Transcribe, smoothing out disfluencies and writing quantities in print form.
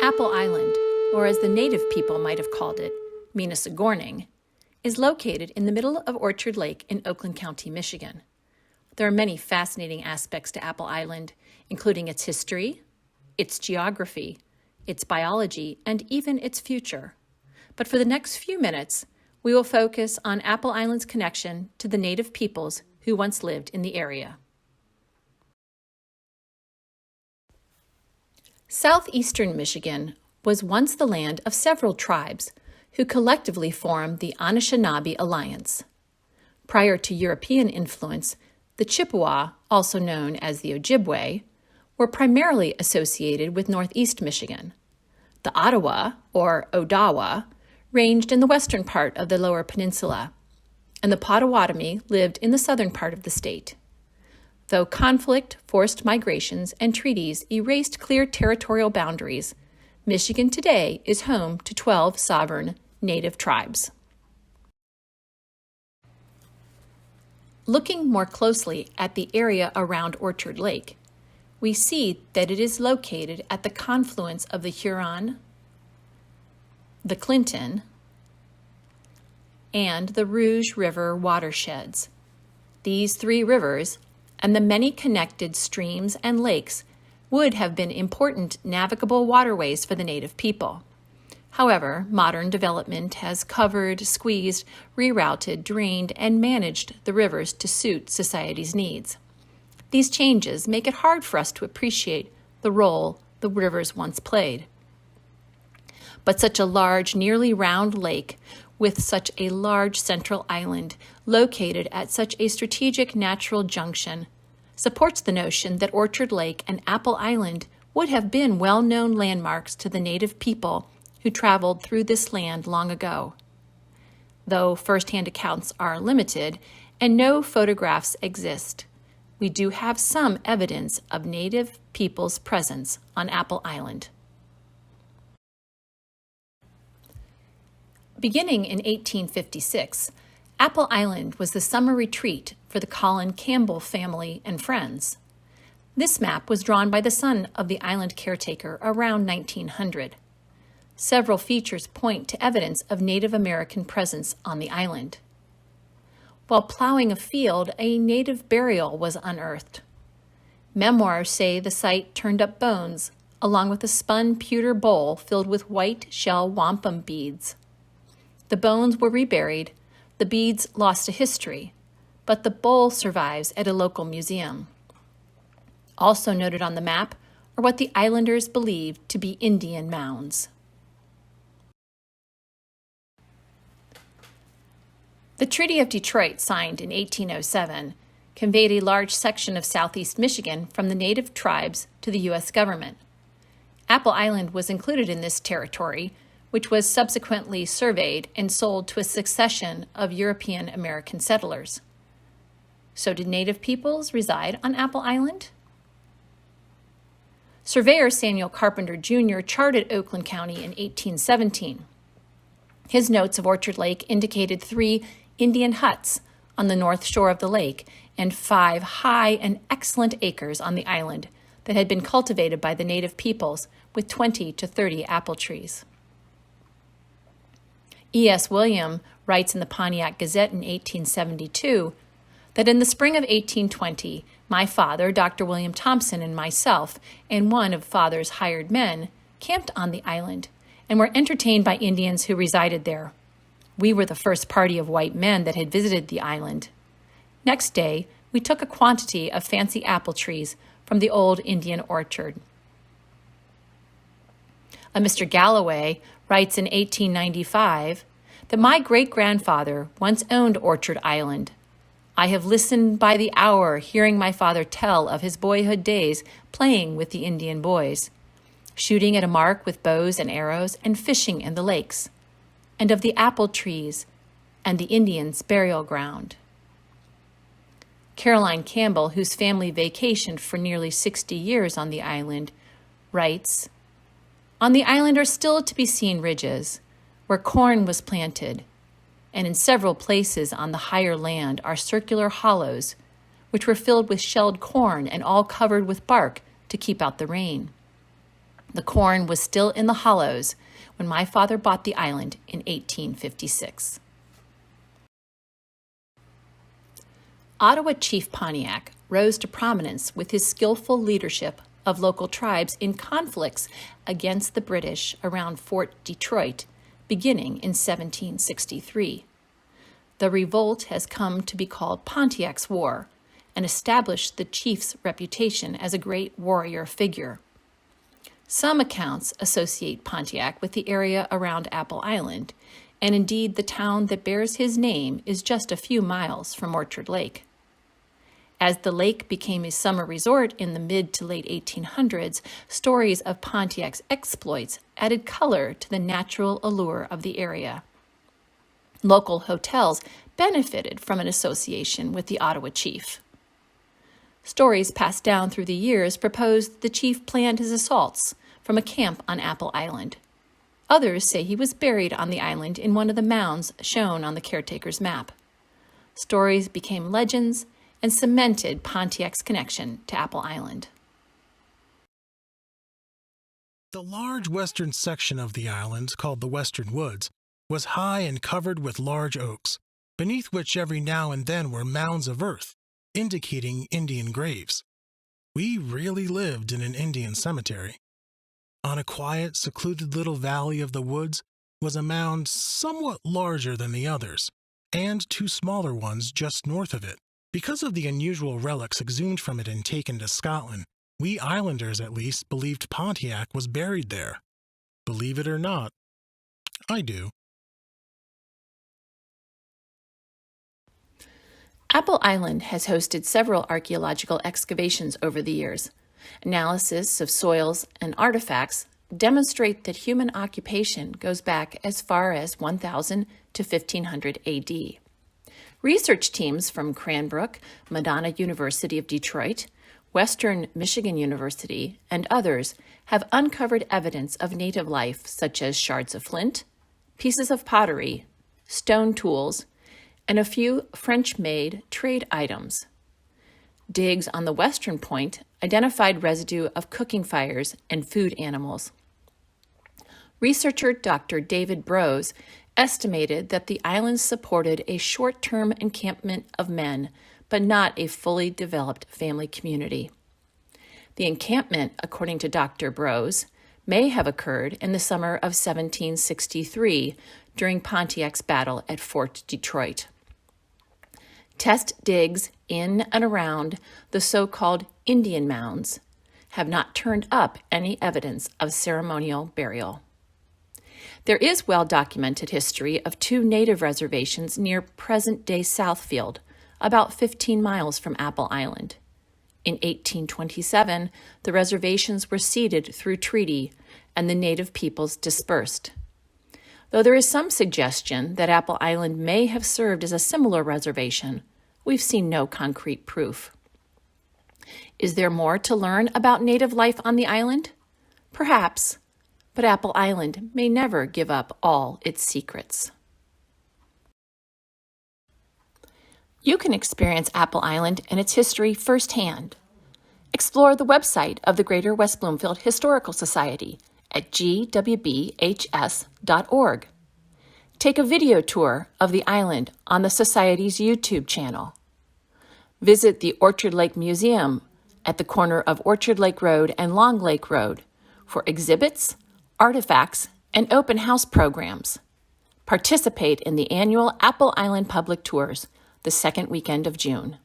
Apple Island, or as the native people might have called it, Minnesagorning, is located in the middle of Orchard Lake in Oakland County, Michigan. There are many fascinating aspects to Apple Island, including its history, its geography, its biology, and even its future. But for the next few minutes, we will focus on Apple Island's connection to the native peoples who once lived in the area. Southeastern Michigan was once the land of several tribes who collectively formed the Anishinaabe Alliance. Prior to European influence, the Chippewa, also known as the Ojibwe, were primarily associated with northeast Michigan. The Ottawa, or Odawa, ranged in the western part of the Lower Peninsula, and the Potawatomi lived in the southern part of the state. Though conflict, forced migrations, and treaties erased clear territorial boundaries, Michigan today is home to 12 sovereign native tribes. Looking more closely at the area around Orchard Lake, we see that it is located at the confluence of the Huron, the Clinton, and the Rouge River watersheds. These three rivers and the many connected streams and lakes would have been important navigable waterways for the native people. However, modern development has covered, squeezed, rerouted, drained, and managed the rivers to suit society's needs. These changes make it hard for us to appreciate the role the rivers once played. But such a large, nearly round lake with such a large central island located at such a strategic natural junction supports the notion that Orchard Lake and Apple Island would have been well-known landmarks to the native people who traveled through this land long ago. Though first-hand accounts are limited and no photographs exist, we do have some evidence of native people's presence on Apple Island. Beginning in 1856, Apple Island was the summer retreat for the Colin Campbell family and friends. This map was drawn by the son of the island caretaker around 1900. Several features point to evidence of Native American presence on the island. While plowing a field, a native burial was unearthed. Memoirs say the site turned up bones, along with a spun pewter bowl filled with white shell wampum beads. The bones were reburied, the beads lost to history, but the bowl survives at a local museum. Also noted on the map are what the islanders believed to be Indian mounds. The Treaty of Detroit, signed in 1807, conveyed a large section of southeast Michigan from the native tribes to the U.S. government. Apple Island was included in this territory, which was subsequently surveyed and sold to a succession of European American settlers. So did native peoples reside on Apple Island? Surveyor Samuel Carpenter Jr. charted Oakland County in 1817. His notes of Orchard Lake indicated 3 Indian huts on the north shore of the lake and 5 high and excellent acres on the island that had been cultivated by the native peoples with 20 to 30 apple trees. E.S. William writes in the Pontiac Gazette in 1872 that in the spring of 1820, my father, Dr. William Thompson, and myself, and one of father's hired men, camped on the island and were entertained by Indians who resided there. We were the first party of white men that had visited the island. Next day, we took a quantity of fancy apple trees from the old Indian orchard. A Mr. Galloway writes in 1895 that my great-grandfather once owned Orchard Island. I have listened by the hour hearing my father tell of his boyhood days playing with the Indian boys, shooting at a mark with bows and arrows and fishing in the lakes, and of the apple trees and the Indians' burial ground. Caroline Campbell, whose family vacationed for nearly 60 years on the island, writes, "On the island are still to be seen ridges where corn was planted, and in several places on the higher land are circular hollows, which were filled with shelled corn and all covered with bark to keep out the rain. The corn was still in the hollows when my father bought the island in 1856. Ottawa Chief Pontiac rose to prominence with his skillful leadership of local tribes in conflicts against the British around Fort Detroit, beginning in 1763. The revolt has come to be called Pontiac's War and established the chief's reputation as a great warrior figure. Some accounts associate Pontiac with the area around Apple Island, and indeed the town that bears his name is just a few miles from Orchard Lake. As the lake became a summer resort in the mid to late 1800s, stories of Pontiac's exploits added color to the natural allure of the area. Local hotels benefited from an association with the Ottawa chief. Stories passed down through the years proposed the chief planned his assaults from a camp on Apple Island. Others say he was buried on the island in one of the mounds shown on the caretaker's map. Stories became legends and cemented Pontiac's connection to Apple Island. The large western section of the island, called the Western Woods, was high and covered with large oaks, beneath which every now and then were mounds of earth, indicating Indian graves. We really lived in an Indian cemetery. On a quiet, secluded little valley of the woods was a mound somewhat larger than the others, and two smaller ones just north of it. Because of the unusual relics exhumed from it and taken to Scotland, we islanders at least believed Pontiac was buried there. Believe it or not, I do. Apple Island has hosted several archaeological excavations over the years. Analysis of soils and artifacts demonstrate that human occupation goes back as far as 1000 to 1500 AD. Research teams from Cranbrook, Madonna University of Detroit, Western Michigan University, and others have uncovered evidence of native life such as shards of flint, pieces of pottery, stone tools, and a few French-made trade items. Digs on the western point identified residue of cooking fires and food animals. Researcher Dr. David Brose estimated that the islands supported a short-term encampment of men, but not a fully developed family community. The encampment, according to Dr. Brose, may have occurred in the summer of 1763 during Pontiac's battle at Fort Detroit. Test digs in and around the so-called Indian mounds have not turned up any evidence of ceremonial burial. There is well-documented history of two native reservations near present-day Southfield, about 15 miles from Apple Island. In 1827, the reservations were ceded through treaty and the native peoples dispersed. Though there is some suggestion that Apple Island may have served as a similar reservation, we've seen no concrete proof. Is there more to learn about native life on the island? Perhaps, but Apple Island may never give up all its secrets. You can experience Apple Island and its history firsthand. Explore the website of the Greater West Bloomfield Historical Society at gwbhs.org. Take a video tour of the island on the Society's YouTube channel. Visit the Orchard Lake Museum at the corner of Orchard Lake Road and Long Lake Road for exhibits, artifacts, and open house programs. Participate in the annual Apple Island Public Tours the second weekend of June.